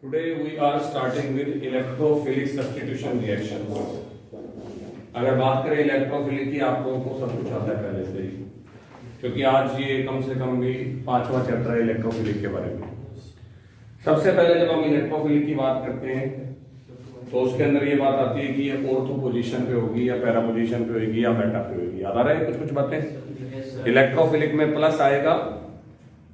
Today we are starting with electrophilic substitution reaction. अगर बात करें इलेक्ट्रोफिलिक की, आप लोगों को सब कुछ आता है पहले से ही, क्योंकि आज ये कम से कम भी 5वां चैप्टर है इलेक्ट्रोफिलिक के बारे में। सबसे पहले जब हम इलेक्ट्रोफिलिक की बात करते हैं तो उसके अंदर ये बात आती है कि ये ऑर्थो पोजीशन पे होगी या पैरा पोजीशन पे होगी या मेटा पे होगी। याद आ रहा है कुछ कुछ बातें? इलेक्ट्रोफिलिक में प्लस आएगा,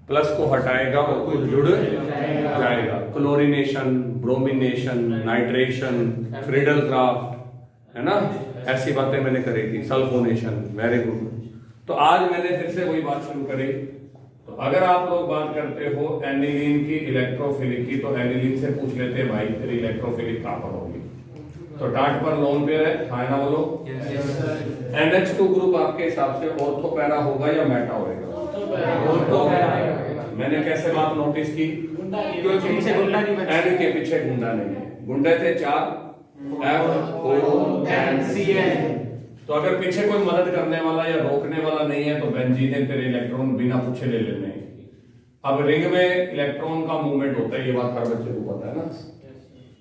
प्लस को हटाएगा और कुछ जुड़ जाएगा। Chlorination, bromination, nitration, Friedel craft, है ना, ऐसी बातें मैंने करी थी। Sulphonation, very good. तो आज मैंने फिर से वही बात शुरू करी। तो अगर आप लोग बात करते हो एनिलीन की इलेक्ट्रोफिलिक की, तो एनिलीन से पूछ लेते हैं भाई तेरी इलेक्ट्रोफिलिक कहां पर होगी। तो टाट पर लोन पेयर है, हाँ ना बोलो। NH2 ग्रुप आपके हिसाब से ऑर्थो पैरा होगा या मेटा होगा? मैंने कैसे बात नोटिस की? एन के पीछे गुंडा नहीं है। गुंडे थे 4 FONCN। तो अगर पीछे कोई मदद करने वाला या रोकने वाला नहीं है तो बेंजीन ने तेरे इलेक्ट्रॉन बिना पूछे ले लेने। अब रिंग में इलेक्ट्रॉन का मूवमेंट होता है, ये बात हर बच्चे को पता है ना।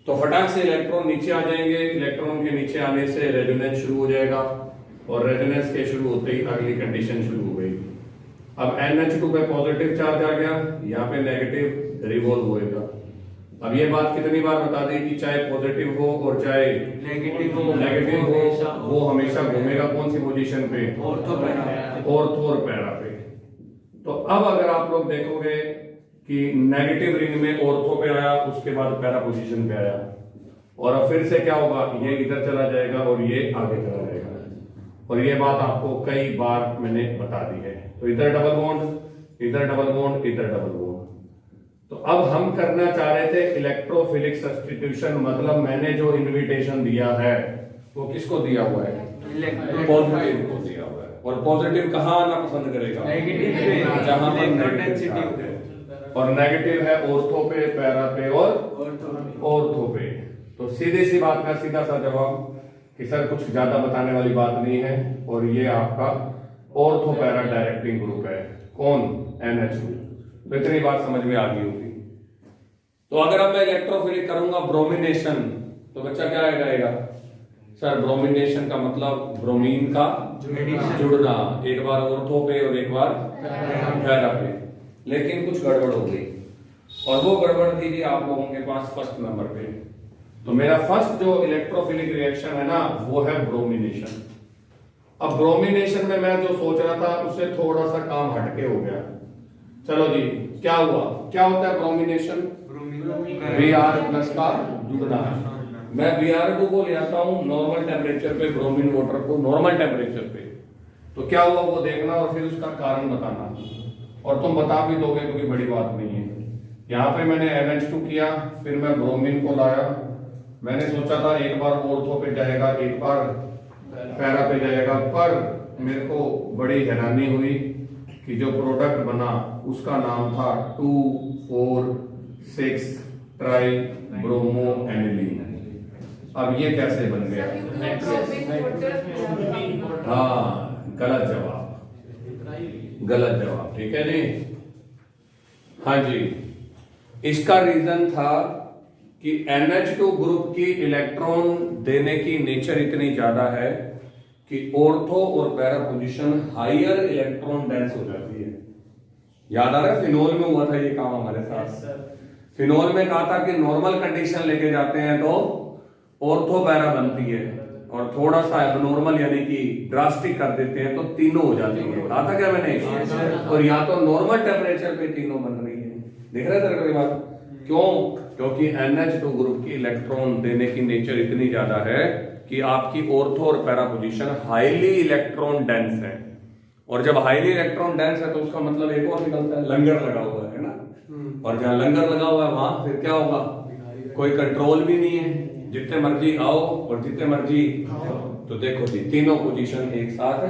तो फटाक से इलेक्ट्रॉन नीचे आ जाएंगे। इलेक्ट्रॉन के नीचे आने से रेजोनेंस शुरू हो जाएगा और रेजोनेंस के शुरू होते ही अगली कंडीशन शुरू हो गई। अब NH2 पे पॉजिटिव चार्ज आ गया, यहाँ पे नेगेटिव रिवॉल्व होएगा। अब ये बात कितनी बार बता दी कि चाहे पॉजिटिव हो और चाहे नेगेटिव हो, वो हमेशा घूमेगा कौन सी पोजीशन पे? ऑर्थो और पैरा पे। तो अब अगर आप लोग देखोगे कि नेगेटिव रिंग में ऑर्थो पे आया, उसके बाद पैरा पोजीशन पे आया, और अब फिर से क्या होगा, ये इधर चला जाएगा और ये आगे चला जाएगा। और ये बात आपको कई बार मैंने बता दी है। तो इधर डबल बॉन्ड, इधर डबल बॉन्ड, इधर डबल बॉन्ड। तो अब हम करना चाह रहे थे इलेक्ट्रोफिलिक सब्स्टिट्यूशन, मतलब मैंने जो इनविटेशन दिया है वो किसको दिया हुआ है? पॉजिटिव को दिया हुआ है। और पॉजिटिव कहाँ आना पसंद करेगा? नेगेटिव, जहां पर नेगेटिव है। और नेगेटिव है ऑर्थो पे, पैरा पे और ऑर्थो पे। तो सीधी सी बात का सीधा सा जवाब कि सर कुछ ज्यादा बताने वाली बात नहीं है। और ये आपका ऑर्थो पैरा डायरेक्टिंग ग्रुप है। कौन? NH2। तो इतनी बात समझ में आ गई होगी। तो अगर अब मैं इलेक्ट्रोफिलिक करूंगा ब्रोमिनेशन, तो बच्चा क्या आएगा? सर ब्रोमिनेशन का मतलब ब्रोमीन का जुड़ना, एक बार ऑर्थो पे और एक बार पैरा पे। लेकिन कुछ गड़बड़ हो गई, और वो गड़बड़ थी जी आप लोगों के पास फर्स्ट नंबर पे। तो मेरा फर्स्ट जो इलेक्ट्रोफिलिक रिएक्शन है ना, वो है ब्रोमिनेशन। अब ब्रोमिनेशन में मैं जो सोच रहा था उससे थोड़ा सा काम हटके हो गया। चलो जी, क्या हुआ? क्या होता है ब्रोमिनेशन? Br+ का जुड़ना है। मैं Br2 को ले आता हूं नॉर्मल टेम्परेचर पे, ब्रोमीन वाटर को नॉर्मल टेम्परेचर पे। तो क्या हुआ वो देखना और फिर उसका कारण बताना। और तुम बता भी दोगे क्योंकि बड़ी बात नहीं है। यहाँ पे मैंने NH2 किया, फिर मैं ब्रोमीन को लाया। मैंने सोचा था एक बार ऑर्थो पे जाएगा, एक बार पैरा पे जाएगा, पर मेरे को बड़ी हैरानी हुई कि जो प्रोडक्ट बना उसका नाम था 2,4,6 ट्राई ब्रोमो एनिलीन। अब ये कैसे बन गया? हाँ, गलत जवाब, गलत जवाब। ठीक है जी, हाँ जी। इसका रीजन था कि NH2 ग्रुप की इलेक्ट्रॉन देने की नेचर इतनी ज्यादा है कि ऑर्थो और para position higher electron dense हो जाती है। याद आ रहा है फिनोल में हुआ था ये काम हमारे साथ। फिनोल में कहा था कि नॉर्मल कंडीशन लेके जाते हैं तो ऑर्थो पैरा बनती है, और थोड़ा सा एबनॉर्मल यानी कि ड्रास्टिक कर देते हैं तो तीनों हो जाती है। कहा था क्या मैंने? और यहाँ तो नॉर्मल टेम्परेचर पे तीनों बन रही है। देख रहे थे बात? क्यों? क्योंकि NH2 ग्रुप की इलेक्ट्रॉन देने की नेचर इतनी ज्यादा है कि आपकी ऑर्थो और para position highly electron dense है। और जब हाईली इलेक्ट्रॉन डेंस है तो उसका मतलब एक और निकलता है, लंगर लगा हुआ है ना। और जहां लंगर लगा हुआ है वहां फिर क्या होगा? कोई कंट्रोल भी नहीं है, जितने मर्जी आओ और जितने मर्जी। तो देखो जी, तीनों पोजीशन एक साथ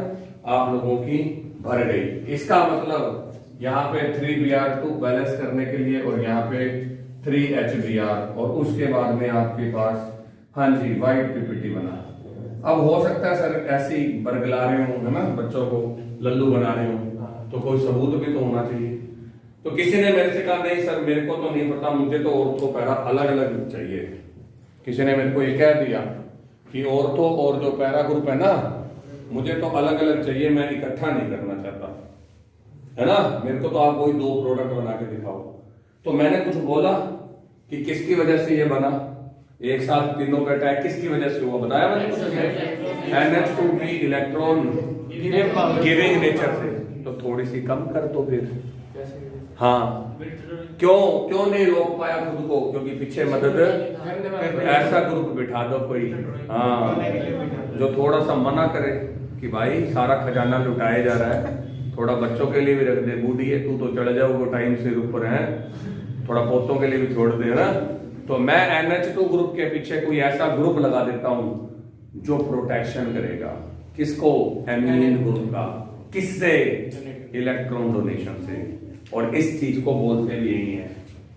आप लोगों की भर गई। इसका मतलब यहाँ पे 3Br2 बैलेंस करने के लिए, और यहाँ पे 3HBr, और उसके बाद में आपके पास, हाँ जी, व्हाइट पीपीटी बना। अब हो सकता है सर ऐसी बरगला रहे हो, है ना, बच्चों को लल्लू बना रहे हो, तो कोई सबूत भी तो होना चाहिए। तो किसी ने मेरे से कहा नहीं सर मेरे को तो नहीं पता, मुझे तो ऑर्थो पैरा अलग अलग चाहिए। किसी ने मेरे को ये कह दिया कि ऑर्थो और जो पैरा ग्रुप है ना, मुझे तो अलग अलग चाहिए, मैं इकट्ठा नहीं करना चाहता, है ना। मेरे को तो आप वही दो प्रोडक्ट बना के दिखाओ। तो मैंने कुछ बोला कि किसकी वजह से ये बना, एक साथ तीनों का अटैक किसकी वजह से हुआ, बताया मैंने कुछ। NH2 की इलेक्ट्रॉन गिविंग नेचर से। तो थोड़ी सी कम कर दो फिर। हाँ, क्यों नहीं रोक पाया खुद को, क्योंकि पीछे मदद ऐसा ग्रुप बिठा दो कोई, हाँ, जो थोड़ा सा मना करे कि भाई सारा खजाना लुटाया जा रहा है, थोड़ा बच्चों के लिए भी रख दे, बूढ़ी है तू तो चढ़ जाओ वो टाइम से ऊपर है, थोड़ा पोतों के लिए भी छोड़ दे ना। तो मैं NH2 ग्रुप के पीछे कोई ऐसा ग्रुप लगा देता हूं जो प्रोटेक्शन करेगा। किसको? एमीन ग्रुप का। किससे? इलेक्ट्रॉन डोनेशन से। और इस चीज को बोलते भी यही है,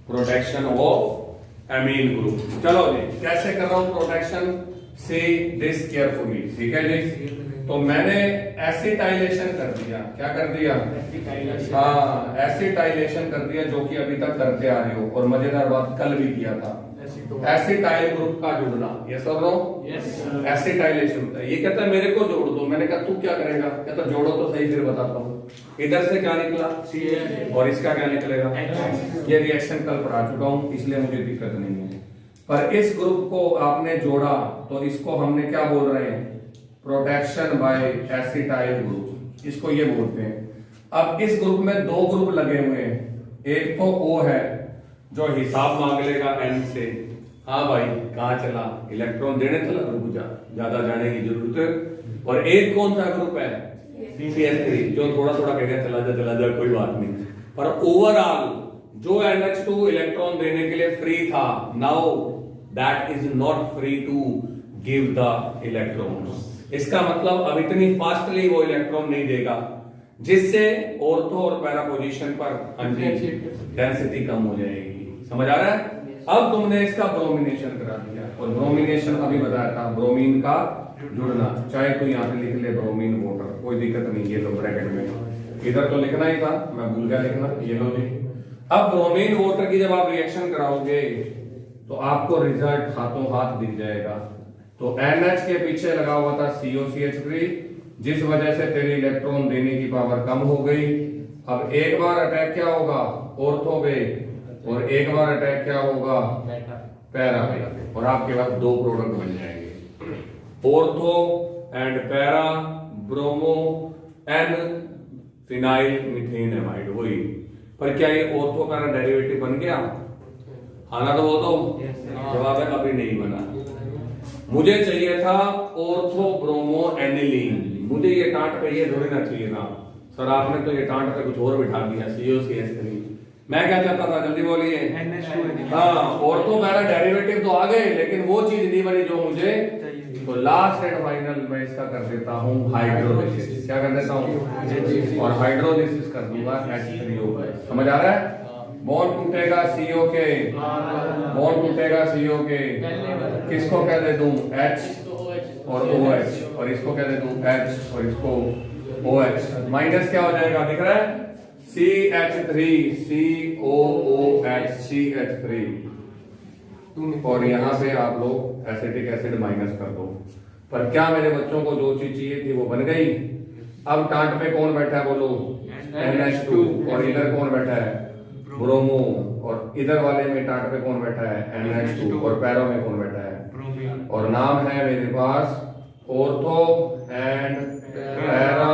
प्रोटेक्शन ऑफ एमीन ग्रुप। चलो जी, कैसे कर रहा हूं प्रोटेक्शन? सी दिस केयरफुली, ठीक है जी। तो मैंने एसिटाइलेशन कर दिया। क्या कर दिया? हाँ, एसिटाइलेशन कर दिया, जो कि अभी तक करते आ रहे हो, और मजेदार बात कल भी किया था। एसिटाइल ग्रुप का जुड़ना, ये सब लोग एसिटाइलेशन होता है। ये कहता है मेरे को जोड़ दो, मैंने कहा तू क्या करेगा? कहता जोड़ो तो सही, फिर बताता हूँ। इधर से क्या निकला? और इसका क्या निकलेगा? ये रिएक्शन कल पढ़ा चुका हूँ, इसलिए मुझे दिक्कत नहीं है। पर इस ग्रुप को आपने जोड़ा तो इसको हमने क्या बोल रहे हैं? प्रोटेक्शन बाय एसिटाइल ग्रुप, इसको ये बोलते हैं। अब इस ग्रुप में दो ग्रुप लगे हुए हैं, एक तो O है जो हिसाब मांग लेगा N से, हाँ भाई कहाँ चला, इलेक्ट्रॉन देने चला, रुक जा, ज्यादा जाने की जरूरत है। और एक कौन सा ग्रुप है? CH3, जो थोड़ा थोड़ा कहेगा चला जा कोई बात नहीं। पर ओवरऑल जो NH2 इलेक्ट्रॉन देने के लिए फ्री था, now that is not free to give the electrons. इसका मतलब अब इतनी फास्टली वो इलेक्ट्रॉन नहीं देगा, जिससे ऑर्थो और पैरा पोजीशन पर डेंसिटी कम हो जाएगी। समझ आ रहा है? अब तुमने इसका ब्रोमिनेशन करा दिया, और ब्रोमिनेशन अभी बताया था, ब्रोमीन का जुड़ना। चाहे तो यहाँ पे लिख ले ब्रोमीन वाटर, कोई दिक्कत नहीं, ये लो ब्रैकेट में, इधर तो लिखना ही था, मैं भूल गया लिखना, ये लो जी। अब ब्रोमीन वाटर की जब आप रिएक्शन कराओगे तो आपको रिजल्ट हाथों हाथ दिख जाएगा। तो NH के पीछे लगा हुआ था COCH3, जिस वजह से तेरी इलेक्ट्रॉन देने की पावर कम हो गई। अब एक बार अटैक क्या होगा? ऑर्थो पे, और एक बार अटैक क्या होगा? पैरा पे, और आपके पास दो प्रोडक्ट बन जाएंगे, ortho and para bromo N phenyl methane amide. वही, पर क्या ये ऑर्थो पैरा डेरिवेटिव बन गया? आना तो वो तो जवाब है अभी नहीं बना। मुझे चाहिए था ऑर्थो ब्रोमो एनिलीन। मुझे ये टांट पे ये थोड़ी ना चाहिए था सर, आपने तो ये टांट पे कुछ और बिठा दिया, COCH3। मैं क्या चाहता था, जल्दी बोलिए। हाँ, ऑर्थो पैरा डेरिवेटिव तो आ गए, लेकिन वो चीज नहीं बनी जो मुझे। तो लास्ट एंड फाइनल मैं इसका कर देता हूँ हाइड्रोलिसिस। क्या कर देता हूँ? और हाइड्रोलिसिस कर दूंगा H3O पर। समझ आ रहा है? बॉन्ड टूटेगा CO के, बॉन्ड टूटेगा CO के, किसको कह दे दूं? H और OH, और इसको कह दे दूं H और इसको OH। माइनस क्या हो जाएगा दिख रहा है? CH3 COOH CH3। और यहाँ पे आप लोग एसिटिक एसिड माइनस कर दो। पर क्या मेरे बच्चों को जो चीज चाहिए थी वो बन गई? अब टांट पे कौन बैठा है बोलो? NH2। और इधर कौन बैठा है? ब्रोमो। और इधर वाले में टांट पे कौन बैठा है? NH2। और पैरों में कौन बैठा है? और नाम है मेरे पास ortho and para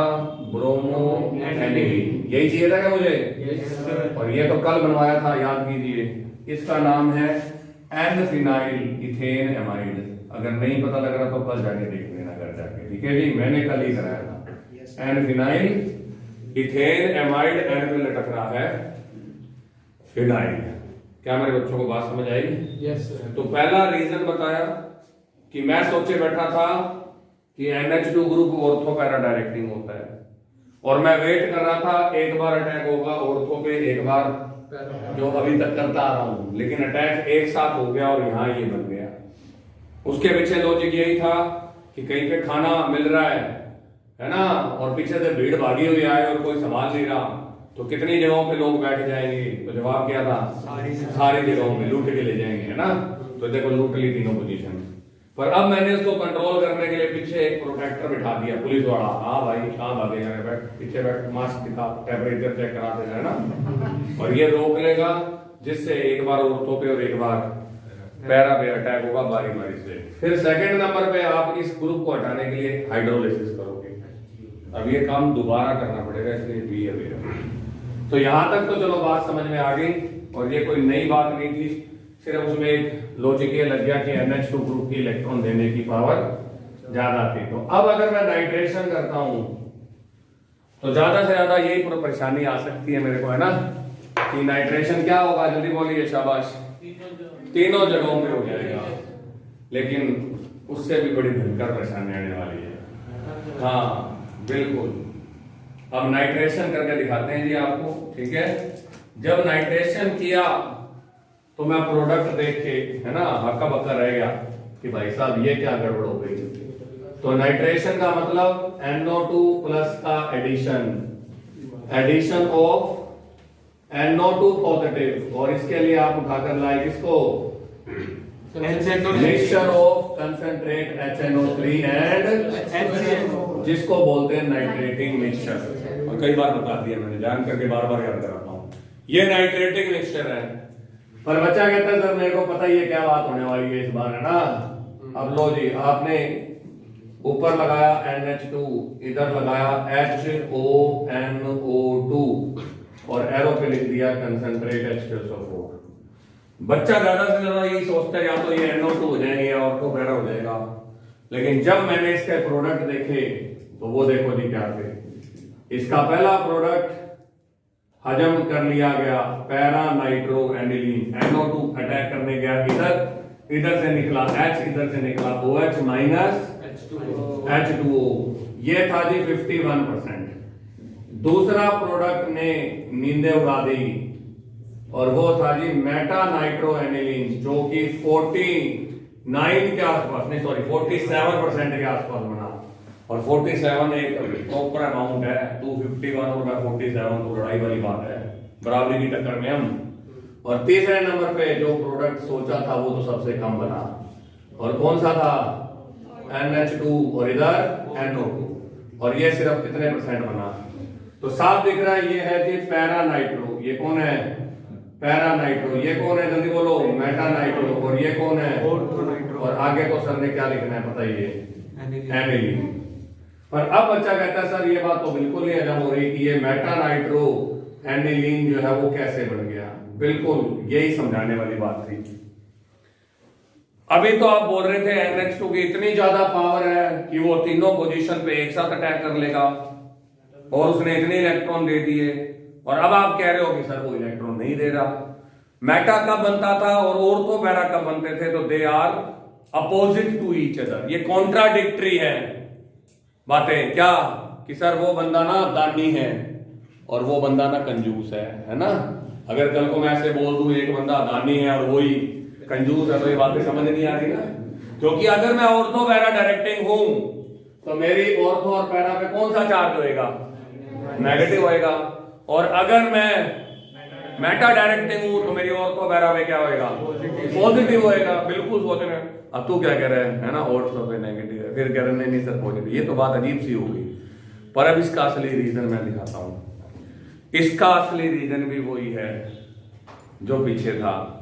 bromo aniline. यही चाहिए था क्या मुझे? और ये तो कल बनवाया था, याद कीजिए। इसका नाम है एन फिनाइल इथेन एमाइड। अगर नहीं पता लग रहा तो कल जाके देख लेना घर जाके, ठीक है जी, मैंने कल ही कराया था। N phenyl ethane amide, N पे लटक रहा है फिनाइल। क्या मेरे बच्चों को बात समझ आई? Yes sir. तो पहला रीजन बताया कि मैं सोचे बैठा था कि NH2 group ortho para directing होता है, और मैं वेट कर रहा था एक बार अटैक होगा ऑर्थो पे, एक बार जो अभी तक करता आ रहा हूं, लेकिन अटैक एक साथ हो गया और यहां ये बन गया। उसके पीछे लॉजिक यही था कि कहीं पे खाना मिल रहा है ना, और पीछे से भीड़ भागी हुई आए और कोई संभाल नहीं रहा, तो कितनी जगहों पे लोग बैठ जाएंगे? तो जवाब क्या था? सारी जगहों पे लूट के ले जाएंगे, है ना। तो देखो लूट ली तीनों पोजीशन। पर अब मैंने उसको कंट्रोल करने के लिए पीछे एक प्रोटेक्टर बिठा दिया, पुलिस वाला। हाँ भाई कहाँ भागेगा, बैठ पीछे बैठ, मास्क दिखा, टेम्परेचर चेक करा देगा, है ना। और ये रोक लेगा, जिससे एक बार औरतों पे और एक बार पैरा पे अटैक होगा बारी बारी से। फिर सेकंड नंबर पे आप इस ग्रुप को हटाने के लिए हाइड्रोलिसिस करोगे। अब ये काम दोबारा करना पड़ेगा, इसलिए बी अवेयर। तो यहां तक तो चलो बात समझ में आ गई, और ये कोई नई बात नहीं थी, सिर्फ उसमें एक लॉजिक ये लग गया कि NH2 ग्रुप की इलेक्ट्रॉन देने की पावर ज्यादा थी। तो अब अगर मैं नाइट्रेशन करता हूं तो ज्यादा से ज्यादा यही परेशानी आ सकती है मेरे को, है ना, कि नाइट्रेशन क्या होगा, जल्दी बोलिए, शाबाश, तीनों जगहों में हो जाएगा। लेकिन उससे भी बड़ी भयंकर परेशानी आने वाली है। हाँ बिल्कुल। अब नाइट्रेशन करके दिखाते हैं जी आपको, ठीक है। जब नाइट्रेशन किया तो मैं प्रोडक्ट देख के, है ना, हक्का बक्का रह गया कि भाई साहब ये क्या गड़बड़ हो गई। तो नाइट्रेशन का मतलब NO2 प्लस का एडिशन ऑफ NO2 पॉजिटिव, और इसके लिए आप उठाकर लाए किसको? Mixture of concentrate HNO3 and जिसको बोलते हैं नाइट्रेटिंग मिक्सचर। और कई बार बता दिया मैंने, जान करके बार बार याद कराता हूं, ये नाइट्रेटिंग मिक्सचर है। पर बच्चा कहता है सर मेरे को पता ही है क्या बात होने वाली है इस बार, है ना। अब लो जी, आपने ऊपर लगाया NH2, इधर लगाया HONO2 और एरो पे लिख दिया कंसंट्रेट H2SO4। बच्चा ज्यादा से ज्यादा यही सोचता है या तो ये NO2 हो जाएंगे या ऑर्थो पैरा हो जाएगा। लेकिन जब मैंने इसके प्रोडक्ट देखे तो वो देखो जी क्या थे। इसका पहला प्रोडक्ट हजम कर लिया गया, para nitro aniline, NO2 attack करने गया इधर से निकला H, इधर से निकला OH माइनस H2O, ये था जी 51%। दूसरा प्रोडक्ट ने नींदे उड़ा दी और वो था जी मेटा नाइट्रो एनिलीन, जो कि 49 के आसपास, नहीं सॉरी 47% के आसपास बना। और 47 एक प्रॉपर अमाउंट है, 251 और 47 तो लड़ाई वाली बात है, बराबरी की टक्कर में हम। और तीसरे नंबर पे जो प्रोडक्ट सोचा था वो तो सबसे कम बना, और कौन सा था? NH2 और इधर NO2, और ये सिर्फ कितने % बना? तो साफ दिख रहा है ये है जी पैरा नाइट्रो। ये कौन है? Para nitro. ये कौन है, जल्दी बोलो? Meta nitro. और ये कौन है? और आगे तो सर ने क्या लिखना है बताइए? एनिलीन। पर अब बच्चा कहता है सर ये बात तो बिल्कुल नहीं हजम हो रही कि ये मेटा नाइट्रो एनिलीन जो है वो कैसे बन गया। बिल्कुल यही समझाने वाली बात थी। अभी तो आप बोल रहे थे NH2 की इतनी ज्यादा पावर है कि वो तीनों पोजीशन पे एक साथ अटैक कर लेगा, और उसने इतने इलेक्ट्रॉन दे दिए। और अब आप कह रहे हो कि सर वो इलेक्ट्रॉन नहीं दे रहा। मेटा कब बनता था और ऑर्थो पैरा कब बनते थे? तो they are opposite to each other. ये कॉन्ट्राडिक्टरी है बातें, क्या कि सर वो बंदा ना दानी है और वो बंदा ना कंजूस है ना। अगर कल को मैं ऐसे बोल दूं एक बंदा दानी है और वही कंजूस है, तो ये बातें समझ नहीं आ रही ना। क्योंकि अगर मैं ऑर्थो पैरा डायरेक्टिंग हूं तो मेरी ऑर्थो और पैरा पे कौन सा चार्ज होएगा? नेगेटिव होएगा। और अगर मैं मेटा डायरेक्टिंग हूं तो मेरी ऑर्थो पैरा पे क्या होएगा? पॉजिटिव होएगा। बिल्कुल सोचने में अब तू क्या कह रहा है ना, ऑर्थो पे नेगेटिव है, फिर कह रहे नहीं सर पॉजिटिव। ये तो बात अजीब सी हो गई। पर अब इसका असली रीजन मैं दिखाता हूं। इसका असली रीजन भी वही है जो पीछे था,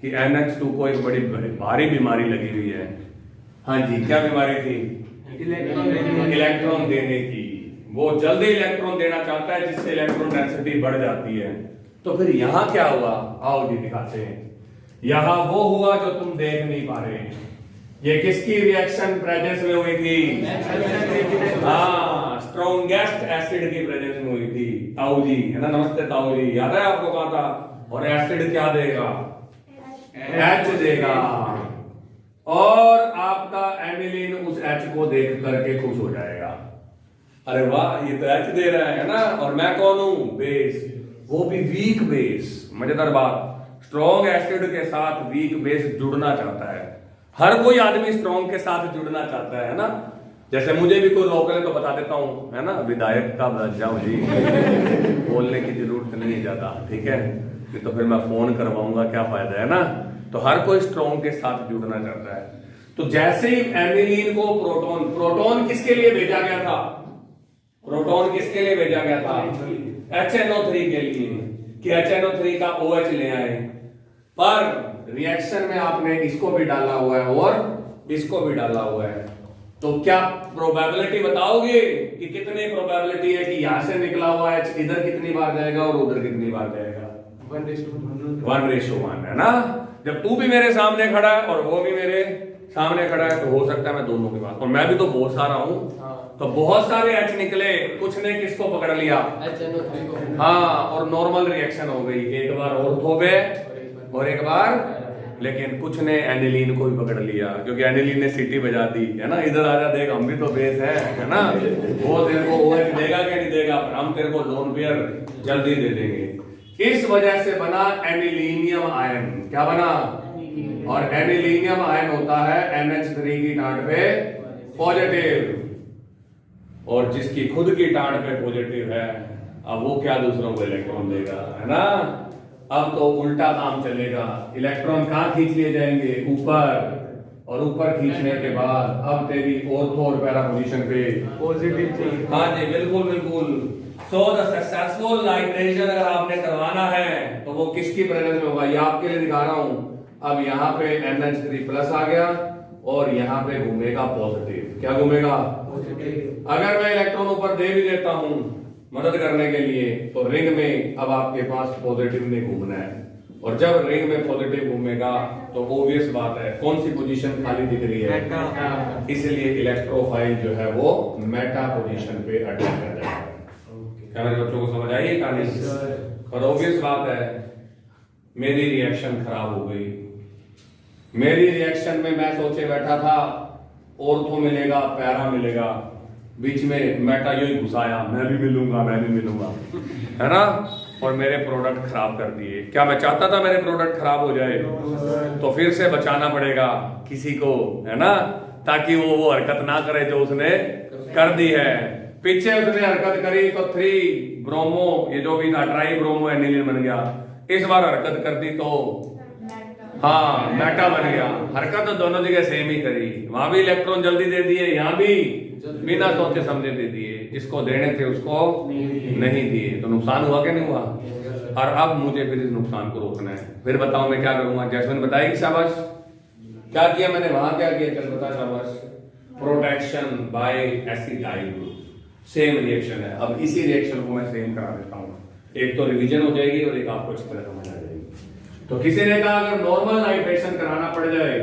कि NH2 को एक बड़ी भारी बीमारी लगी हुई है। हाँ जी, क्या बीमारी थी? इलेक्ट्रॉन देने की। वो जल्दी इलेक्ट्रॉन देना चाहता है जिससे इलेक्ट्रॉन डेंसिटी बढ़ जाती है। तो फिर यहां क्या हुआ? आओ जी दिखाते हैं। यहां वो हुआ जो तुम देख नहीं पा रहे। ये किसकी रिएक्शन प्रेजेंस में हुई थी? हाँ, स्ट्रॉन्गेस्ट एसिड की प्रेजेंस में हुई थी। ताऊ जी, है ना, नमस्ते ताऊ जी, याद है आपको कहा था? और एसिड क्या देगा? H देगा। और आपका एनिलीन उस H को देख करके खुश हो जाएगा, अरे वाह ये तो H दे रहा है ना। और मैं कौन हूं? बेस, वो भी वीक बेस। मजेदार बात, स्ट्रॉन्ग एसिड के साथ वीक बेस जुड़ना चाहता है। हर कोई आदमी स्ट्रॉन्ग के साथ जुड़ना चाहता है ना। जैसे मुझे भी कोई रोक ले तो बता देता हूँ, है ना, विधायक का बच जाओ जी, बोलने की जरूरत नहीं है ज्यादा, ठीक है, कि तो फिर मैं फोन करवाऊंगा, क्या फायदा, है ना। तो हर कोई स्ट्रॉन्ग के साथ जुड़ना चाहता है। तो जैसे ही एनिलीन को प्रोटॉन किसके लिए भेजा गया था, प्रोटॉन किसके लिए भेजा गया था, HNO3 के लिए, कि HNO3 का OH ले आए, पर रिएक्शन में आपने इसको भी डाला हुआ है और इसको भी डाला हुआ है, तो क्या प्रोबेबिलिटी बताओगे कि कितनी प्रोबेबिलिटी है कि यहां से निकला हुआ H इधर कितनी बार जाएगा और उधर कितनी बार जाएगा? 1:1 है ना। जब तू भी मेरे सामने खड़ा है और वो भी मेरे सामने खड़ा है, तो हो सकता है मैं दोनों के पास, और मैं भी तो बहुत सारा हूं, तो बहुत सारे H निकले, कुछ ने किसको पकड़ लिया, हाँ, और नॉर्मल रिएक्शन हो गई, एक बार ऑर्थो पे और एक बार, लेकिन कुछ ने एनिलीन को भी पकड़ लिया, क्योंकि एनिलीन ने सीटी बजा दी, है ना, इधर आजा देख, हम भी तो बेस है ना, वो तेरे को OH देगा क्या नहीं देगा, पर हम तेरे को लोन पेयर जल्दी दे देंगे। इस वजह से बना एनिलीनियम आयन, क्या बना, और एनिलीनियम आयन होता है NH3 की टाट पे पॉजिटिव, और जिसकी खुद की टाट पे पॉजिटिव है, अब वो क्या दूसरों को इलेक्ट्रॉन देगा, है ना। अब तो उल्टा काम चलेगा, इलेक्ट्रॉन कहां खींच लिए जाएंगे, ऊपर, और ऊपर खींचने के बाद अब तेरी ऑर्थो और पैरा पोजीशन पे पॉजिटिव, हाँ जी, बिल्कुल बिल्कुल। सो द सक्सेसफुल नाइट्रेशन अगर आपने करवाना है तो वो किसकी प्रेजेंस में होगा, ये आपके लिए दिखा रहा हूं। अब यहाँ पे NH3 प्लस आ गया और यहाँ पे घूमेगा पॉजिटिव, क्या घूमेगा, पॉजिटिव। अगर मैं इलेक्ट्रॉन ऊपर दे भी देता हूं मदद करने के लिए, तो रिंग में अब आपके पास पॉजिटिव में घूमना है, और जब रिंग में पॉजिटिव घूमेगा तो ऑब्वियस बात है कौन सी पोजीशन खाली दिख रही है, इसलिए इलेक्ट्रोफाइल जो है वो मेटा पोजीशन पे अटैक कर जाएगा। क्या मेरे बच्चों को समझ आई कहानी? और ऑब्वियस बात है मेरी रिएक्शन खराब हो गई, मेरी रिएक्शन में मैं सोचे बैठा था ऑर्थो मिलेगा, पैरा मिलेगा, बीच में मेटा यू ही घुसाया, मैं भी मिलूंगा, है ना, और मेरे प्रोडक्ट खराब कर दिए। क्या मैं चाहता था मेरे प्रोडक्ट खराब हो जाए? तो फिर से बचाना पड़ेगा किसी को, है ना, ताकि वो हरकत ना करे जो उसने कर दी है। पीछे उसने हरकत करी तो 3 ब्रोमो, ये जो भी था ट्राई ब्रोमो एनिलीन बन गया, इस बार हरकत कर दी तो हाँ मेटा बन गया। हरकत तो दोनों जगह सेम ही करी, वहां भी इलेक्ट्रॉन जल्दी दे दिए, यहाँ भी बिना सोचे समझे दे दिए, जिसको देने थे उसको नहीं दिए, तो नुकसान हुआ कि नहीं हुआ? और अब मुझे फिर इस नुकसान को रोकना है। फिर बताओ मैं क्या करूंगा? जैस्मिन बताएगी शाबाश, क्या किया मैंने वहां, क्या किया, चल बता शाबाश। Protection bye acetyl group, same reaction है। अब इसी रिएक्शन को मैं सेम करा देता हूँ, एक तो रिवीजन हो जाएगी और एक आपको अच्छी तरह समझ आ जाएगी। तो किसी ने कहा अगर नॉर्मल नाइट्रेशन कराना पड़ जाए,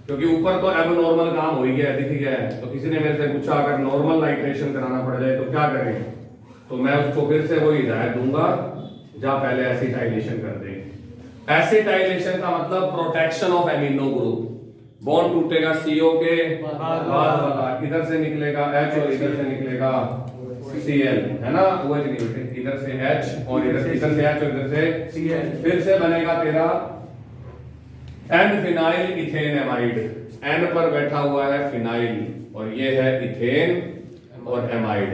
क्योंकि ऊपर तो अब नॉर्मल काम हो ही गया, दिख गया है, तो किसी ने मेरे से पूछा अगर नॉर्मल नाइट्रेशन कराना पड़ जाए तो क्या करें? तो मैं उसको फिर से वही हिदायत दूंगा, जा पहले एसिटाइलेशन कर दे। एसिटाइलेशन का मतलब protection of amino group, bond टूटेगा CO के बाद वाला, इधर से निकलेगा H और इधर से निकलेगा Cl, है ना, OH नहीं होते, इधर से H और इधर से H और इधर से Cl, फिर से बनेगा तेरा N phenyl ethane amide, N पर बैठा हुआ है फिनाइल और ये है इथेन और एमाइड।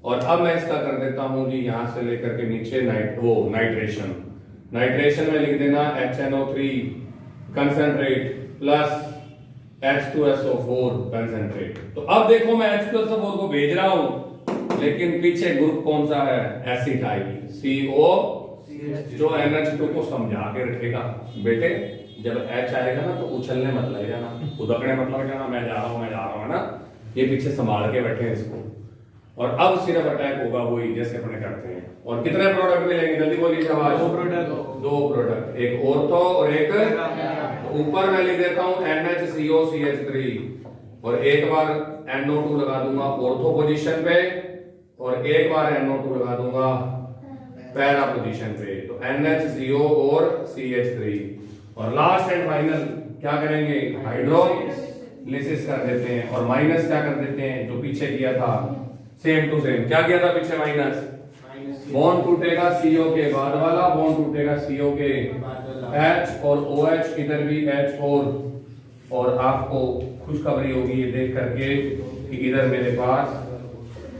और अब मैं इसका कर देता हूं जी यहां से लेकर के नीचे नाइट्रेशन, नाइट्रेशन में लिख देना HNO3 concentrate plus H2SO4 concentrate. तो अब देखो मैं H2SO4 को भेज रहा हूं, लेकिन पीछे ग्रुप कौन सा है? एसिटाइल CO, जो NH2 को समझा के रखेगा। बेटे जब H आएगा ना तो उछलने मत लग जाना, उदकने मत लग जाना, मैं जा रहा हूं है ना, ये पीछे संभाल के बैठे हैं इसको। और अब सिर्फ अटैक होगा वही जैसे अपने करते हैं। और कितने प्रोडक्ट मिलेंगे जल्दी बोलिए शाबाश? 2 प्रोडक्ट, एक ऑर्थो और एक, ऊपर मैं लिख देता हूं NHCOCH3 और एक बार NO2 लगा दूंगा ऑर्थो पोजीशन पे और एक बार NO2 लगा दूंगा पैरा पोजीशन पे, तो NHCO और CH3। और लास्ट एंड फाइनल क्या करेंगे? हाइड्रोलिसिस कर देते हैं और माइनस क्या कर देते हैं जो पीछे किया था सेम टू सेम। क्या किया था पीछे? माइनस, बॉन्ड टूटेगा CO के बाद वाला, बॉन्ड टूटेगा CO के H और OH, इधर भी H और और आपको खुशखबरी होगी ये देख करके कि इधर मेरे पास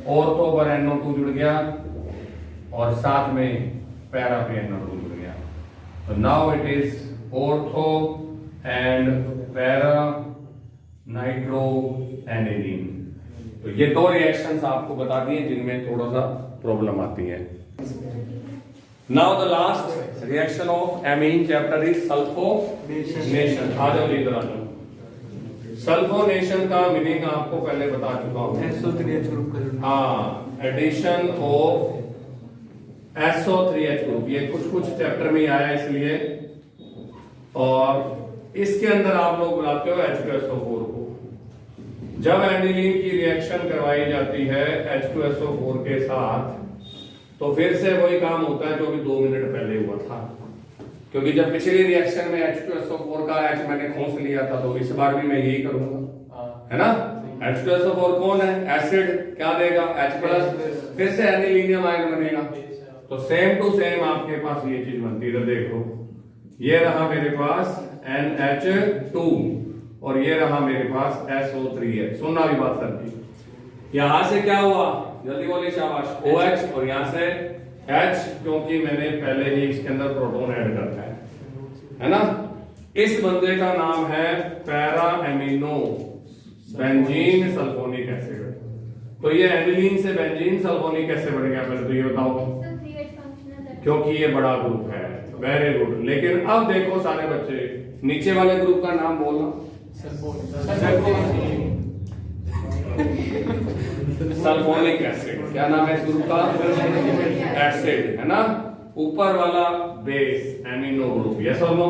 ऑर्थो पर NO2 जुड़ गया और साथ में पैरा पे NO2 जुड़ गया। तो now it is ortho and para nitro aniline. तो ये दो रिएक्शंस आपको बता दिए जिनमें थोड़ा सा प्रॉब्लम आती है। Now the last reaction of amine chapter is sulphonation. आ जाओ इधर आ जाओ। सल्फोनेशन का मीनिंग आपको पहले बता चुका हूं। SO3H ग्रुप का हाँ, एडिशन ऑफ SO3H ग्रुप, ये कुछ चैप्टर में आया इसलिए। और इसके अंदर आप लोग बुलाते हो H2SO4 को। जब एनिलीन की रिएक्शन करवाई जाती है H2SO4 के साथ तो फिर से वही काम होता है जो अभी 2 मिनट पहले हुआ था, क्योंकि जब पिछली रिएक्शन में H2SO4 का H मैंने खोस लिया था तो इस बार भी मैं यही करूंगा, है ना। H2SO4 कौन है? एसिड, क्या देगा? H+, फिर से एनिलीनियम आयन बनेगा। तो सेम टू सेम आपके पास ये चीज बनती है। देखो ये रहा मेरे पास NH2 और ये रहा मेरे पास SO3H। सुनना भी बात सर की। यहां से क्या हुआ? जल्दी बोलिए शाबाश। OH और यहां से H, क्योंकि मैंने पहले ही इसके अंदर प्रोटॉन ऐड करता है ना। इस बंदे का नाम है para amino benzene sulphonic acid. तो ये एनिलीन से बेंजीन सल्फोनिक एसिड बन गया। पहले तो ये बताओ, क्योंकि ये बड़ा ग्रुप है। Very good. लेकिन अब देखो सारे बच्चे, नीचे वाले ग्रुप का नाम बोलना। Sulphonic acid. क्या नाम है इस ग्रुप का? एसिड, है ना। ऊपर वाला बेस एमिनो ग्रुप, यस और नो।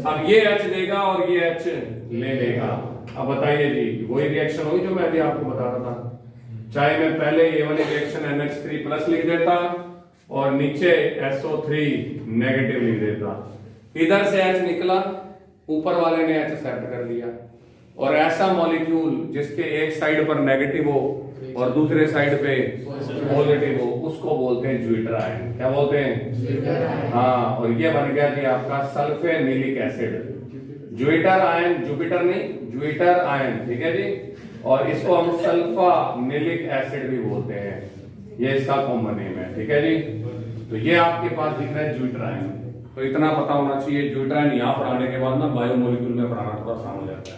अब ये H देगा और ये H ले लेगा। अब बताइए जी, वही रिएक्शन हुई जो मैं अभी आपको बता रहा था। चाहे मैं पहले ये वाली रिएक्शन NH3+ लिख देता और नीचे SO3 नेगेटिव लिख देता, इधर से H निकला, ऊपर वाले ने H सेट कर लिया। और ऐसा मॉलिक्यूल जिसके एक साइड पर नेगेटिव हो और दूसरे साइड पे पॉजिटिव हो, उसको बोलते हैं ज्यूटर आयन। क्या बोलते हैं? हाँ, और ये बन गया जी आपका सल्फेनिलिक एसिड। ज्यूटर आयन, जुपिटर नहीं, ज्यूटर आयन, ठीक है जी। और इसको हम सल्फानिलिक एसिड भी बोलते हैं, ये इसका कॉमन नेम है, ठीक है जी। तो ये आपके पास दिख रहा है ज्यूटर आयन। तो इतना पता होना चाहिए, ज्यूटर आयन यहाँ पढ़ाने के बाद ना बायोमोलिक्यूल में पढ़ाना थोड़ा आसान हो जाता है।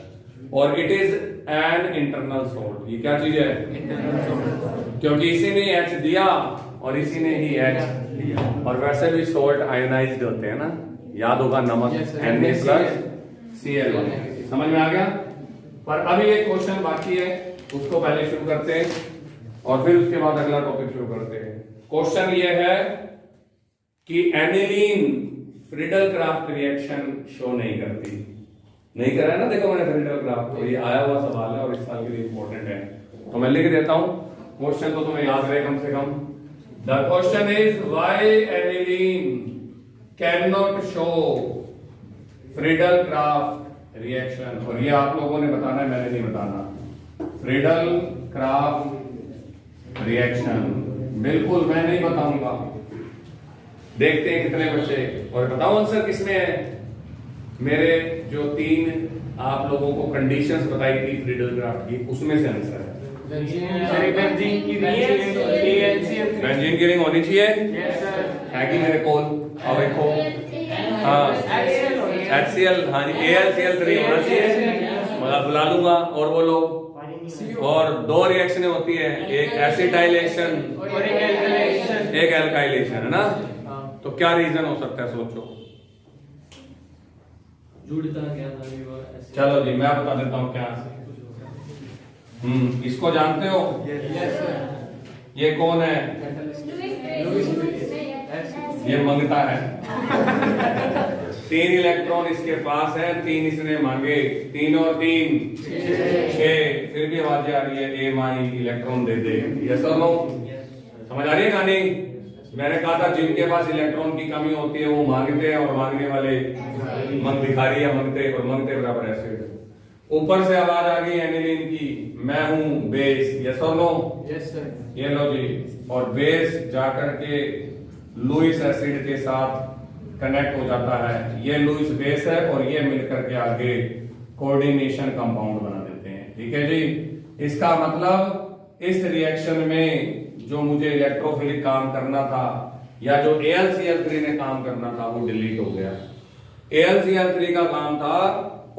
और it is an internal salt. ये क्या चीज है? इंटरनल सोल्ट, क्योंकि इसी ने H दिया और इसी ने ही H दिया। और वैसे भी सोल्ट आयोनाइज्ड होते हैं ना, याद होगा नमक Na+Cl। समझ में आ गया? पर अभी एक क्वेश्चन बाकी है, उसको पहले शुरू करते हैं और फिर उसके बाद अगला टॉपिक शुरू करते हैं। क्वेश्चन ये है कि aniline Friedel Crafts reaction show नहीं करती। नहीं करा है ना, देखो मैंने फ्रीडल क्राफ्ट, तो ये आया हुआ सवाल है और इस साल के लिए इंपॉर्टेंट है, तो मैं लिख देता हूं। क्वेश्चन तो तुम्हें याद रहे कम से कम। The question is why aniline can not show Friedel Crafts reaction. और ये आप लोगों ने बताना है, मैंने नहीं बताना। फ्रीडल क्राफ्ट रिएक्शन बिल्कुल मैं नहीं बताऊंगा। देखते हैं कितने बच्चे, और बताओ आंसर किसमें है। मेरे जो 3 आप लोगों को कंडीशंस बताई थी फ्रीडल क्राफ्ट की, उसमें से आंसर है बेंजीन की रिंग होनी चाहिए, है कि मेरे कोल। अब देखो, हाँ HCl, हाँ जी AlCl3 होना चाहिए, मतलब बुला लूंगा। और बोलो, और 2 रिएक्शनें होती है, एक एसिटाइलेशन और एक एल्काइलेशन, है ना। तो क्या रीजन हो सकता है, सोचो। चलो जी मैं बता देता हूँ क्या। इसको जानते हो? ये कौन है? ये मंगता है। 3 इलेक्ट्रॉन इसके पास है, 3 इसने मांगे, 3 और 3 6। फिर भी आवाज आ रही है ए माई इलेक्ट्रॉन दे दे। यस और नो? समझ आ रही है कहानी? मैंने कहा था जिनके पास इलेक्ट्रॉन की कमी होती है वो मांगते हैं और मांगने वाले भिखारी या मंगते, और मंगते बराबर एसिड। ऊपर से आवाज आ गई एनिलीन की, मैं हूं बेस। यस और नो? Yes sir. ये लो जी, और बेस जाकर के लुईस एसिड के साथ कनेक्ट हो जाता है। ये लुईस बेस है और ये मिलकर के आगे कोऑर्डिनेशन कंपाउंड बना देते हैं। ठीक है जी, इसका मतलब इस रिएक्शन में जो मुझे इलेक्ट्रोफिलिक काम करना था या जो AlCl3 ने काम करना था वो डिलीट हो गया। AlCl3 का काम था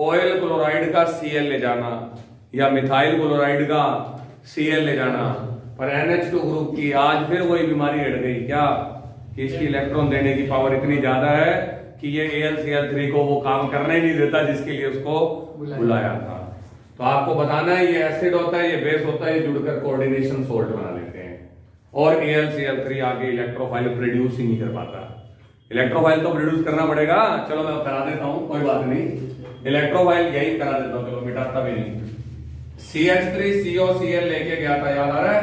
ऑयल क्लोराइड का Cl ले जाना या मिथाइल क्लोराइड का Cl ले जाना, पर NH2 ग्रुप की आज फिर वही बीमारी हट गई क्या कि इसकी इलेक्ट्रॉन देने की पावर इतनी ज्यादा है कि ये AlCl3 को वो काम करने ही नहीं देता जिसके लिए उसको बुलाया था। तो आपको बताना है ये एसिड होता है, ये बेस होता है, ये जुड़कर कोऑर्डिनेशन सोल्ट बना लेते हैं और AlCl3 आगे इलेक्ट्रोफाइल प्रोड्यूस ही नहीं कर पाता। इलेक्ट्रोफाइल तो प्रोड्यूस करना पड़ेगा, चलो मैं करा देता हूं, कोई बात नहीं, इलेक्ट्रोफाइल यही करा देता हूं, चलो मिटाता भी नहीं। CH3COCl लेके गया था, याद आ रहा है?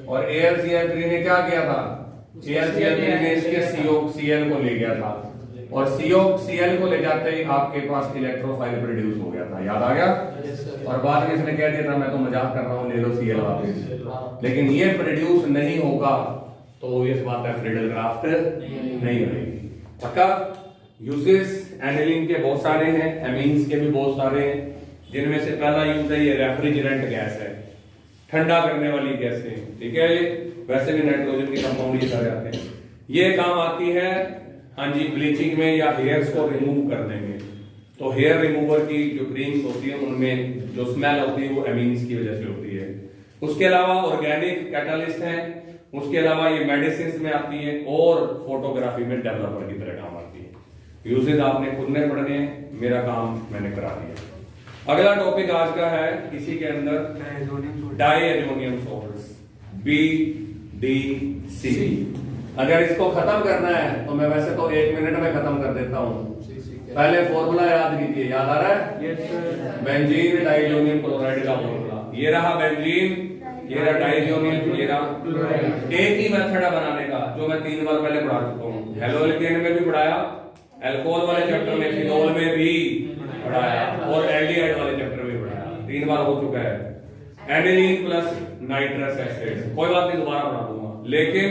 और AlCl3 ने क्या किया था? AlCl3 ने इसके COCl को ले गया था और COCl को ले जाते ही आपके पास इलेक्ट्रोफाइल प्रोड्यूस हो गया था, याद आ गया? और बाद में इसने कह दिया था मैं तो मजाक कर रहा हूं, ले लो Cl वापस, लेकिन ये प्रोड्यूस नहीं होगा तो इस बात है फ्रीडल क्राफ्ट नहीं होगी। पक्का? यूजेस एनिलीन के बहुत सारे हैं, एमीन्स के भी बहुत सारे हैं, जिनमें से पहला यूज है ये रेफ्रिजरेंट गैस है, ठंडा करने वाली गैस है। ठीक है, वैसे भी नाइट्रोजन के कंपाउंड ये सारे आते हैं, ये काम आती है हाँ जी ब्लीचिंग में या हेयर्स को रिमूव कर देंगे। तो हेयर रिमूवर की जो क्रीम्स होती है उनमें जो स्मेल होती है वो एमीन्स की वजह से होती है। उसके अलावा ऑर्गेनिक कैटलिस्ट हैं, उसके अलावा ये मेडिसिन में आती है और फोटोग्राफी में डेवलपर की तरह काम आती है। यूजेज आपने खुद ने पढ़ने हैं, मेरा काम मैंने करा दिया। अगला टॉपिक आज का है इसी के अंदर डाईएजोनियम सॉल्ट्स BDC। अगर इसको खत्म करना है तो मैं वैसे तो 1 मिनट में खत्म कर देता हूं। पहले फॉर्मूला याद कीजिए, याद आ रहा है? बेंजीन डाइजोनियम क्लोराइड का फॉर्मूला, ये रहा बेंजीन, ये रहा डाइजोनियम, ये रहा। एक ही मेथड है बनाने का जो मैं 3 बार पहले पढ़ा चुका हूं, हेलोएल्केन में भी पढ़ाया, अल्कोहल वाले चैप्टर में, फिनोल में भी पढ़ाया और एल्डिहाइड वाले चैप्टर में पढ़ाया, 3 बार हो चुका है। एनिलीन प्लस नाइट्रस एसिड, कोई बात नहीं दोबारा पढ़ा दूंगा, लेकिन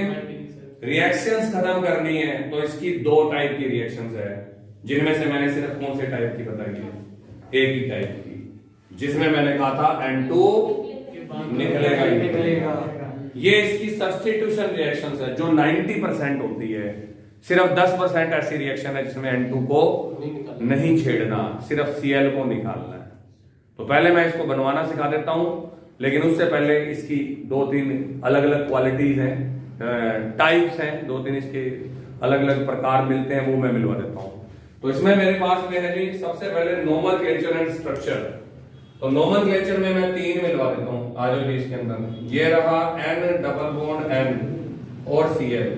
रिएक्शंस खत्म करनी है तो इसकी 2 टाइप की रिएक्शंस है, जिनमें से मैंने सिर्फ कौन से टाइप की बताई है? एक ही टाइप की, जिसमें मैंने कहा था N2 निकलेगा ही निकलेगा। ये इसकी सब्स्टिट्यूशन रिएक्शंस है जो 90% होती है, सिर्फ 10% ऐसी रिएक्शन है जिसमें N2 को नहीं छेड़ना, सिर्फ Cl को निकालना है। तो पहले मैं इसको बनवाना सिखा देता हूं, लेकिन उससे पहले इसकी 2-3 अलग अलग क्वालिटीज हैं, टाइप्स हैं, 2-3 इसके अलग अलग प्रकार मिलते हैं, वो मैं मिलवा देता हूं। तो इसमें मेरे पास में है जी सबसे पहले नोमेनक्लेचर एंड स्ट्रक्चर। तो नोमेनक्लेचर में मैं 3 मिलवा देता हूं, आ जाओ जी इसके अंदर। ये रहा N डबल बॉन्ड N और Cl।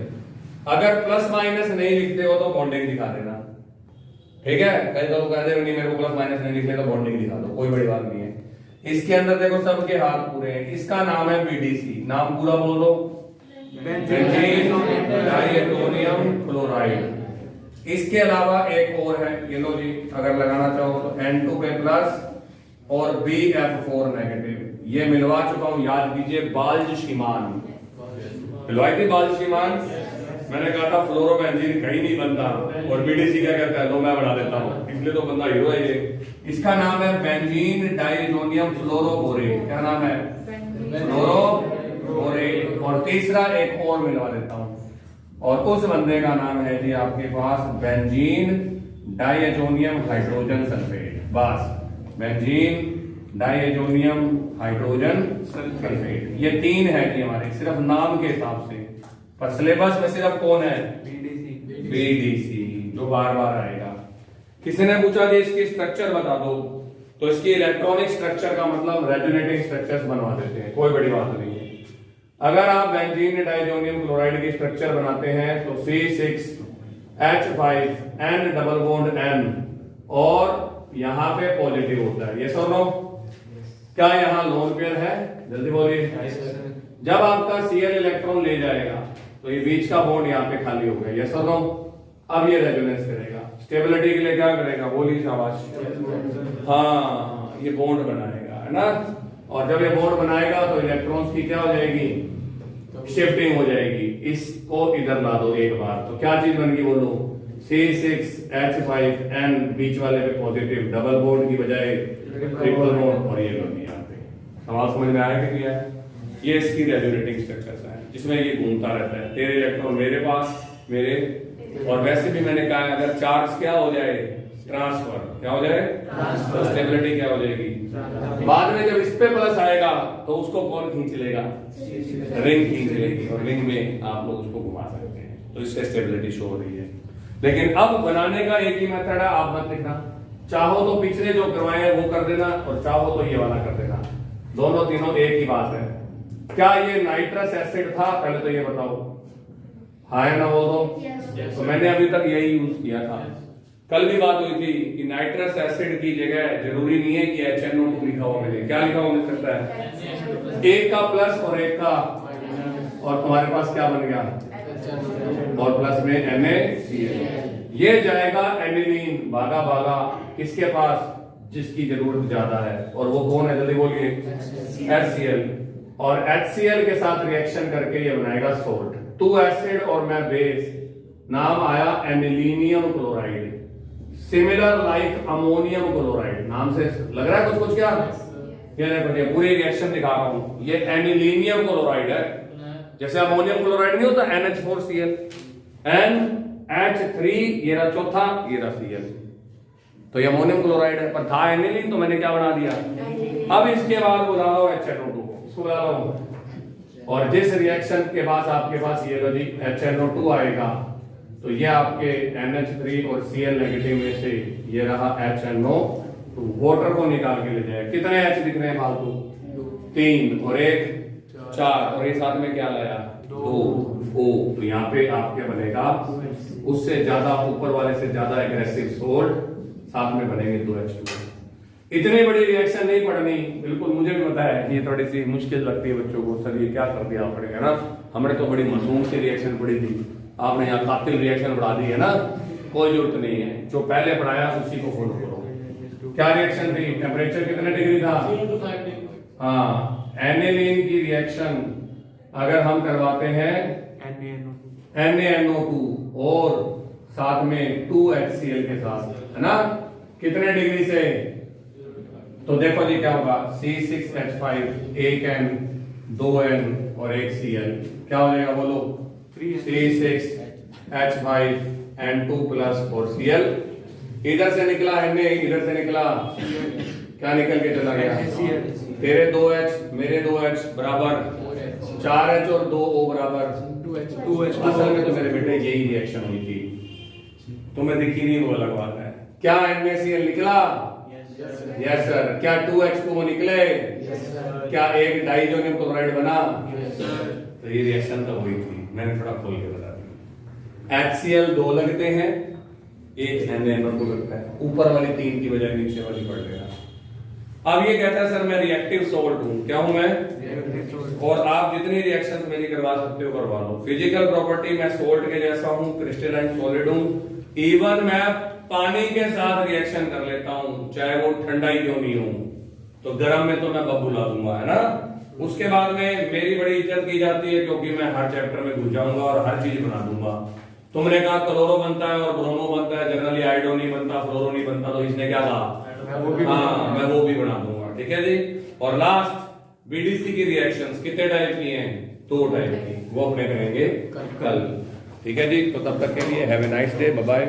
अगर प्लस माइनस नहीं लिखते हो तो बॉन्डिंग दिखा देना, ठीक है? कई लोग कहते हैं नहीं मेरे को प्लस माइनस नहीं लिखने तो बॉन्डिंग दिखा दो, कोई बड़ी बात नहीं है। इसके अंदर देखो सबके हाथ पूरे हैं, इसका नाम है BDC, नाम पूरा बोल दो, बेंजीन डाइएटोनियम क्लोराइड। इसके अलावा एक और है, ये लो जी, अगर लगाना चाहो तो N2 पे प्लस और BF4 नेगेटिव, ये मिलवा चुका हूं, याद कीजिए, बाल्जशिमान मिलवाई थी, बाल्जशिमान। मैंने कहा था फ्लोरोबेंजीन कहीं नहीं बनता और BDC क्या कहता है, लो मैं बना देता हूं, इसलिए तो बंदा हीरो है ये। इसका नाम है बेंजीन डाइएजोनियम फ्लोरोबोरेट, क्या नाम है? फ्लोरोबोरेट। और तीसरा एक और मिलवा देता हूं, और उस बंदे का नाम है जी आपके पास बेंजीन डाइएजोनियम हाइड्रोजन सल्फेट। बस, बेंजीन डाइएजोनियम हाइड्रोजन सल्फेट, ये 3 है जी हमारे, सिर्फ नाम के हिसाब से, पर सिलेबस में सिर्फ कौन है? BDC, जो बार बार आएगा। किसी ने पूछा कि इसकी स्ट्रक्चर बता दो, तो इसकी इलेक्ट्रॉनिक स्ट्रक्चर का मतलब रेजोनेटिंग स्ट्रक्चर्स बनवा देते हैं, कोई बड़ी बात नहीं है। अगर आप बेंजीन डाइजोनियम क्लोराइड की स्ट्रक्चर बनाते हैं तो C6H5 N double bond N और यहां पे पॉजिटिव होता है, ये सर नो। क्या यहां लोन पेयर है? जल्दी बोलिए। जब आपका Cl इलेक्ट्रॉन ले जाएगा तो ये बीच का बॉन्ड यहाँ पे खाली हो गया, ये सर नो। अब ये रेजोनेंस करेगा, स्टेबिलिटी के लिए क्या करेगा? बोलिए शाबाश। हाँ, ये बॉन्ड बनाएगा, है ना? और जब ये बॉन्ड बनाएगा तो इलेक्ट्रॉन्स की क्या हो जाएगी? शिफ्टिंग हो जाएगी। इसको इधर ला दो एक बार, तो क्या चीज बन गई बोलो? C6H5N बीच वाले पे पॉजिटिव डबल बॉन्ड की बजाय ट्रिपल बॉन्ड और ये लोग यहाँ पे। सवाल समझ में आया कि क्या है? ये इसकी रेजोनेटिंग स्ट्रक्चर्स है जिसमें ये घूमता रहता है, तेरे इलेक्ट्रॉन मेरे पास, मेरे, और वैसे भी मैंने कहा अगर चार्ज क्या हो जाए, ट्रांसफर क्या हो जाए, तो स्टेबिलिटी क्या हो जाएगी। बाद में जब इस पे प्लस आएगा तो उसको कौन खींच लेगा, रिंग खींच लेगी, और रिंग में आप लोग उसको घुमा सकते हैं, तो इससे स्टेबिलिटी शो हो रही है। लेकिन अब बनाने का एक ही मेथड है, आप मत लिखना, चाहो तो पिछले जो करवाए हैं वो कर देना, और चाहो तो ये वाला कर देना, दोनों तीनों एक ही बात है। क्या ये नाइट्रस एसिड था? पहले तो ये बताओ, हाँ है ना बोल दो। तो मैंने अभी तक यही यूज किया था। कल भी बात हुई थी कि नाइट्रस एसिड की जगह जरूरी नहीं है कि HNO2 लिखा हुआ मिले, क्या लिखा हुआ मिल सकता है, एक का प्लस और एक का, और तुम्हारे पास क्या बन गया, और प्लस में NaCl। ये जाएगा एनिलीन, भागा भागा किसके पास, जिसकी जरूरत ज्यादा है, और वो कौन है जल्दी बोलिए, HCl। और HCl के साथ रिएक्शन करके ये बनाएगा सोल्ट, 2 एसिड और मैं बेस, नाम आया anilinium chloride, similar like ammonium chloride. नाम से लग रहा है कुछ कुछ क्या, ये देखो पूरी रिएक्शन दिखा रहा हूं, ये एनिलीनियम क्लोराइड है, जैसे अमोनियम क्लोराइड नहीं होता NH4Cl, NH3, ये रहा चौथा, ये रहा Cl, तो ये अमोनियम क्लोराइड है, पर था एनिलीन तो मैंने क्या बना दिया। अब इसके बाद बुला लो HNO2, इसको बुला लो, और जिस रिएक्शन के बाद आपके पास ये लो जी HNO2 आएगा, तो ये आपके NH3 और Cl नेगेटिव में से ये रहा HNO2, वाटर को निकाल के ले जाए। कितने H दिख रहे हैं फालतू, 3 और 1 4, और ये साथ में क्या लाया, 2 O, तो यहाँ पे आपके बनेगा उससे ज्यादा ऊपर वाले से ज्यादा एग्रेसिव सोल्ट, साथ में बनेंगे 2H2। इतनी बड़ी रिएक्शन नहीं पढ़नी, बिल्कुल मुझे भी पता है ये थोड़ी सी मुश्किल लगती है बच्चों को, सर ये क्या कर दिया पड़ेगा ना, हमने तो बड़ी मासूम सी रिएक्शन पढ़ी थी, आपने यहाँ कातिल रिएक्शन बढ़ा दी है ना, कोई जरूरत नहीं है, जो पहले पढ़ाया उसी को फॉलो करो। क्या रिएक्शन थी, टेम्परेचर कितने डिग्री था, हाँ, एनिलीन की रिएक्शन अगर हम करवाते हैं NaNO2 और साथ में 2HCl के साथ, है ना, कितने डिग्री से, तो देखो जी क्या होगा, C6H5, 1N 2N और 1Cl, क्या हो जाएगा बोलो, C6H5 N2 प्लस और Cl, इधर से निकला Na, इधर से निकला क्या निकल के चला गया, तेरे 2H मेरे 2H बराबर 4H और 2O बराबर 2H। असल में तो मेरे बेटे यही रिएक्शन हुई थी, तुम्हें दिखी नहीं, वो अलग बात है। क्या NaCl निकला, यस सर। क्या 2H2O निकले, क्या एक डाइजोनियम क्लोराइड बना, तो ये रिएक्शन तो हुई थी, मैंने थोड़ा खोल के बता दिया। HCl 2 लगते हैं, एक NaNO2 लगता है, ऊपर वाली 3 की बजाय नीचे वाली पढ़ लेना। अब ये कहता है सर मैं रिएक्टिव सोल्ट हूं, क्या हूं मैं, और आप जितनी रिएक्शंस मेरी करवा सकते हो करवा लो। फिजिकल प्रॉपर्टी मैं सोल्ट के जैसा हूं, क्रिस्टलाइन सॉलिड हूं, इवन मैं पानी के साथ रिएक्शन कर लेता हूं, चाहे वो ठंडा ही क्यों नहीं हो, तो गर्म में तो मैं बबूला दूंगा, है ना। उसके बाद में मेरी बड़ी इज्जत की जाती है क्योंकि मैं हर चैप्टर में घुस जाऊंगा और हर चीज बना दूंगा। तुमने कहा क्लोरो बनता है और ब्रोमो बनता है, जनरली आयोडो नहीं बनता, फ्लोरो नहीं बनता, तो इसने क्या कहा, हाँ मैं वो भी बना दूंगा, ठीक है जी। और लास्ट बीडीसी की रिएक्शंस कितने टाइप की हैं, 2 टाइप की, वो अपने करेंगे कल, ठीक है जी। तो तब तक के लिए have a nice day, bye bye.